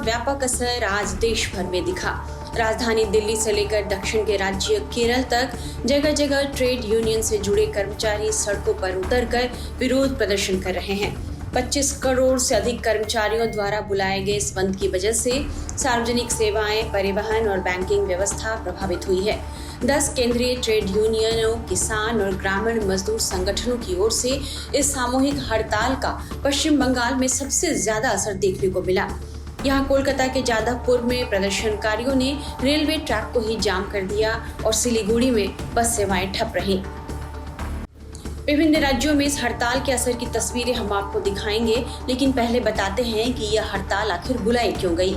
व्यापक असर आज देश भर में दिखा। राजधानी दिल्ली से लेकर दक्षिण के राज्य केरल तक जगह जगह ट्रेड यूनियन से जुड़े कर्मचारी सड़कों पर उतरकर विरोध प्रदर्शन कर रहे हैं। 25 करोड़ से अधिक कर्मचारियों द्वारा बुलाए गए इस बंद की वजह से सार्वजनिक सेवाएं, परिवहन और बैंकिंग व्यवस्था प्रभावित हुई है। 10 केंद्रीय ट्रेड यूनियनों, किसान और ग्रामीण मजदूर संगठनों की ओर से इस सामूहिक हड़ताल का पश्चिम बंगाल में सबसे ज्यादा असर देखने को मिला। यहाँ कोलकाता के जादवपुर में प्रदर्शनकारियों ने रेलवे ट्रैक को ही जाम कर दिया और सिलीगुड़ी में बस सेवाएं ठप रहीं। विभिन्न राज्यों में इस हड़ताल के असर की तस्वीरें हम आपको दिखाएंगे, लेकिन पहले बताते हैं कि यह हड़ताल आखिर बुलाई क्यों गई।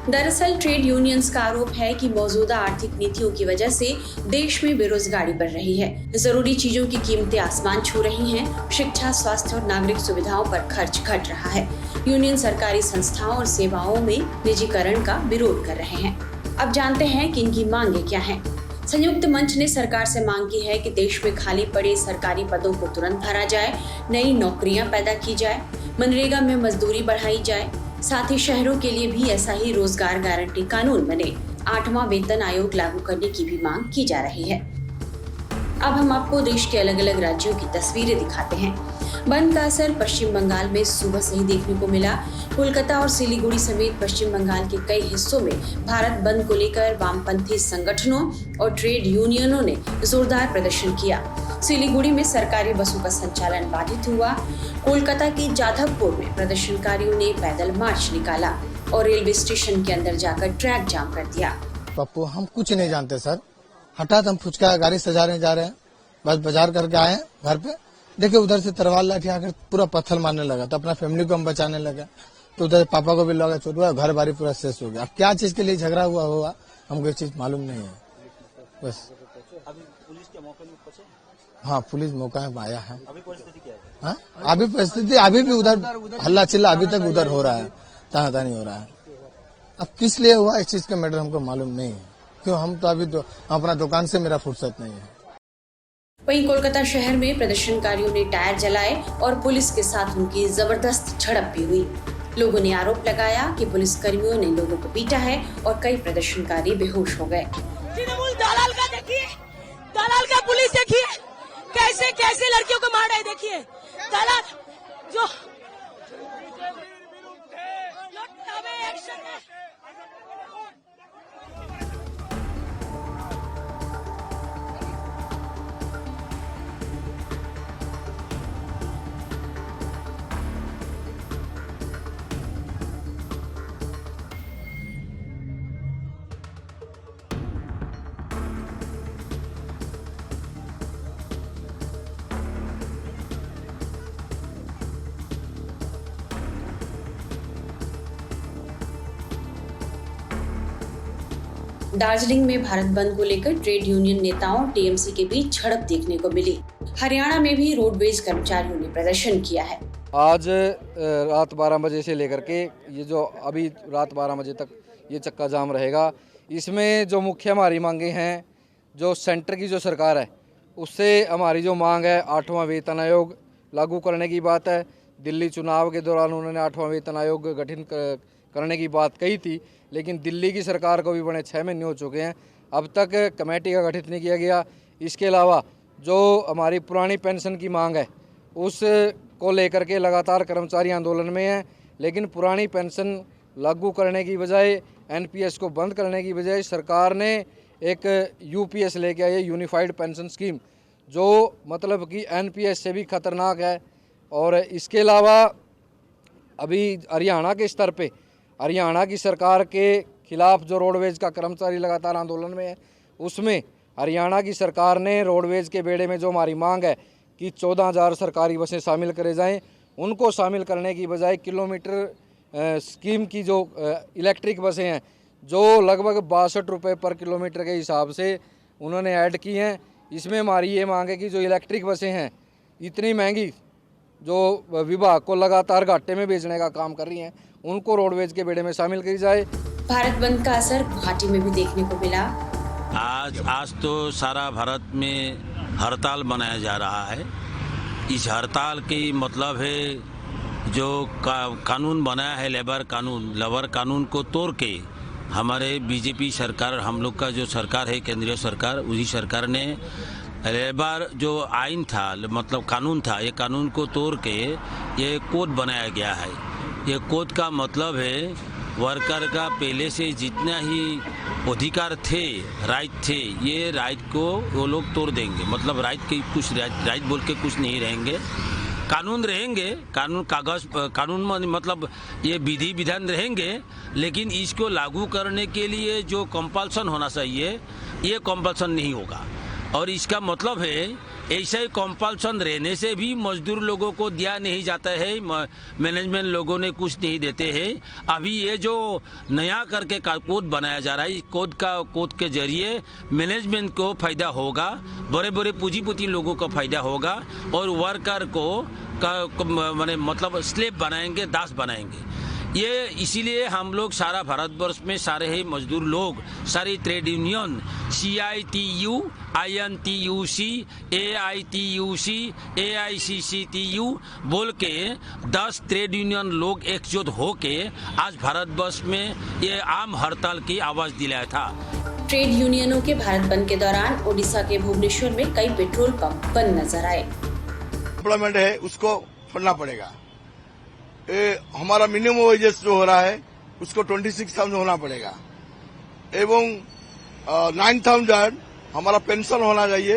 दरअसल ट्रेड यूनियंस का आरोप है कि मौजूदा आर्थिक नीतियों की वजह से देश में बेरोजगारी बढ़ रही है। जरूरी चीजों की कीमतें आसमान छू रही हैं। शिक्षा, स्वास्थ्य और नागरिक सुविधाओं पर खर्च घट रहा है। यूनियन सरकारी संस्थाओं और सेवाओं में निजीकरण का विरोध कर रहे हैं। अब जानते हैं कि इनकी मांगे क्या हैं। संयुक्त मंच ने सरकार से मांग की है कि देश में खाली पड़े सरकारी पदों को तुरंत भरा जाए, नई नौकरियां पैदा की जाए, मनरेगा में मजदूरी बढ़ाई जाए, साथ ही शहरों के लिए भी ऐसा ही रोजगार गारंटी कानून बने। 8वां वेतन आयोग लागू करने की भी मांग की जा रही है। अब हम आपको देश के अलग अलग राज्यों की तस्वीरें दिखाते हैं। बंद का असर पश्चिम बंगाल में सुबह से ही देखने को मिला। कोलकाता और सिलीगुड़ी समेत पश्चिम बंगाल के कई हिस्सों में भारत बंद को लेकर वामपंथी संगठनों और ट्रेड यूनियनों ने जोरदार प्रदर्शन किया। सिलीगुड़ी में सरकारी बसों का संचालन बाधित हुआ। कोलकाता के जादवपुर में प्रदर्शनकारियों ने पैदल मार्च निकाला और रेलवे स्टेशन के अंदर जाकर ट्रैक जाम कर दिया। पप्पू, हम कुछ नहीं जानते सर। हठात हम फुचका गाड़ी सजाने जा रहे हैं, बस बाजार करके आए घर पे, देखिए उधर से तरवाल लाठी आकर पूरा पत्थर मारने लगा। तो अपना फैमिली को हम बचाने लगे, तो उधर पापा को भी लगा चोट हुआ, घर बारी पूरा शेष हो गया। अब क्या चीज के लिए झगड़ा हुआ होगा हमको ये चीज मालूम नहीं है। बस अभी पुलिस के मौके में पहुंचे? हाँ, पुलिस मौका में आया है। अभी परिस्थिति क्या है? हाँ, अभी परिस्थिति अभी भी उधर हल्ला चिल्ला अभी तक उधर हो रहा है, तानातानी हो रहा है। अब किस लिए हुआ इस चीज का मैटर हमको मालूम नहीं है, क्यों हम तो अभी अपना दुकान से मेरा फुर्सत नहीं है। वहीं कोलकाता शहर में प्रदर्शनकारियों ने टायर जलाए और पुलिस के साथ उनकी जबरदस्त झड़प भी हुई। लोगों ने आरोप लगाया कि पुलिस कर्मियों ने लोगों को पीटा है और कई प्रदर्शनकारी बेहोश हो गए। तृणमूल दलाल का देखिए, दलाल का पुलिस देखिए, कैसे कैसे लड़कियों को मार रहे, देखिए दलाल जो एक्शन है। दार्जिलिंग में भारत बंद को लेकर ट्रेड यूनियन नेताओं टीएमसी के बीच झड़प देखने को मिली। हरियाणा में भी रोडवेज कर्मचारियों ने प्रदर्शन किया है। आज रात 12 बजे से लेकर के ये जो अभी रात 12 बजे तक ये चक्का जाम रहेगा। इसमें जो मुख्य हमारी मांगे हैं, जो सेंटर की जो सरकार है उससे हमारी जो मांग है 8वां वेतन आयोग लागू करने की बात है। दिल्ली चुनाव के दौरान उन्होंने 8वां वेतन आयोग गठन करने की बात कही थी, लेकिन दिल्ली की सरकार को भी बड़े 6 महीने हो चुके हैं, अब तक कमेटी का गठित नहीं किया गया। इसके अलावा जो हमारी पुरानी पेंशन की मांग है उस को लेकर के लगातार कर्मचारी आंदोलन में हैं, लेकिन पुरानी पेंशन लागू करने की बजाय एनपीएस को बंद करने की बजाय सरकार ने एक यूपीएस लेके आई है, यूनिफाइड पेंशन स्कीम, जो मतलब कि एनपीएस से भी खतरनाक है। और इसके अलावा अभी हरियाणा के स्तर पे हरियाणा की सरकार के खिलाफ जो रोडवेज का कर्मचारी लगातार आंदोलन में है, उसमें हरियाणा की सरकार ने रोडवेज के बेड़े में जो हमारी मांग है कि 14,000 सरकारी बसें शामिल करे जाएं, उनको शामिल करने की बजाय किलोमीटर स्कीम की जो इलेक्ट्रिक बसें हैं जो लगभग 62 रुपये पर किलोमीटर के हिसाब से उन्होंने ऐड की हैं। इसमें हमारी ये मांग है कि जो इलेक्ट्रिक बसें हैं इतनी महंगी जो विभाग को लगातार घाटे में बेचने का काम कर रही हैं, उनको रोडवेज के बेड़े में शामिल करी जाए। भारत बंद का असर गुवाहाटी में भी देखने को मिला। आज तो सारा भारत में हड़ताल मनाया जा रहा है। इस हड़ताल की मतलब है जो कानून बनाया है लेबर कानून को तोड़ के हमारे बीजेपी सरकार, हम लोग का जो सरकार है केंद्रीय सरकार, उसी सरकार ने लेबर जो आइन था, मतलब कानून था, ये कानून को तोड़ के ये कोड बनाया गया है। ये कोड का मतलब है वर्कर का पहले से जितना ही अधिकार थे, राइट थे, ये राइट को वो लोग तोड़ देंगे। मतलब राइट के कुछ राइट बोल के कुछ नहीं रहेंगे, कानून रहेंगे, कानून मतलब ये विधि विधान रहेंगे, लेकिन इसको लागू करने के लिए जो कंपल्सन होना चाहिए ये कंपल्सन नहीं होगा। और इसका मतलब है ऐसे ही कंपल्सन रहने से भी मजदूर लोगों को दिया नहीं जाता है, मैनेजमेंट लोगों ने कुछ नहीं देते हैं। अभी ये जो नया करके कोड बनाया जा रहा है, इस कोड के जरिए मैनेजमेंट को फायदा होगा, बड़े बड़े पूंजीपति लोगों को फायदा होगा और वर्कर को मतलब स्लेव बनाएंगे, दास बनाएंगे। ये इसीलिए हम लोग सारा भारतवर्ष में सारे ही मजदूर लोग, सारी trade union CITU, INTUC, AITUC, AICCTU बोल के 10 ट्रेड यूनियन लोग एकजुट होके आज भारतवर्ष में ये आम हड़ताल की आवाज दिलाया था। ट्रेड यूनियनों के भारत बंद के दौरान ओडिशा के भुवनेश्वर में कई पेट्रोल पंप बंद नजर आए। एम्प्लॉयमेंट है उसको छोड़ना पड़ेगा। हमारा मिनिमम वेजेस जो हो रहा है उसको 26,000 होना पड़ेगा एवं 9,000 हमारा पेंशन होना चाहिए,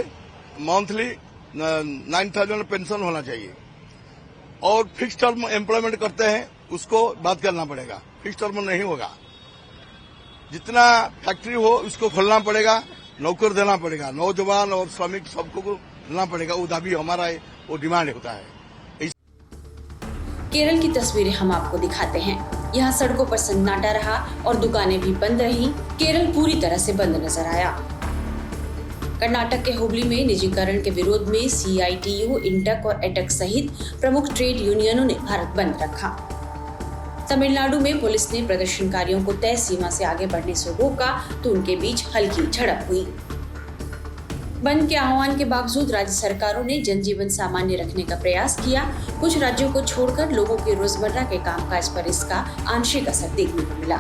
मंथली 9,000 पेंशन होना चाहिए। और फिक्स टर्म एम्प्लॉयमेंट करते हैं उसको बात करना पड़ेगा, फिक्स टर्म नहीं होगा। जितना फैक्ट्री हो उसको खोलना पड़ेगा, नौकर देना पड़ेगा, नौजवान और श्रमिक सबको देना पड़ेगा। वो दाबी हमारा है, वो डिमांड होता है। केरल की तस्वीरें हम आपको दिखाते हैं। यहाँ सड़कों पर सन्नाटा रहा और दुकानें भी बंद रही। केरल पूरी तरह से बंद नजर आया। कर्नाटक के हुबली में निजीकरण के विरोध में CITU, इंटक और एटक सहित प्रमुख ट्रेड यूनियनों ने भारत बंद रखा। तमिलनाडु में पुलिस ने प्रदर्शनकारियों को तय सीमा से आगे बढ़ने से रोका तो उनके बीच हल्की झड़प हुई। बंद के आह्वान के बावजूद राज्य सरकारों ने जनजीवन सामान्य रखने का प्रयास किया। कुछ राज्यों को छोड़कर लोगों के रोजमर्रा के कामकाज पर इसका आंशिक असर देखने को मिला।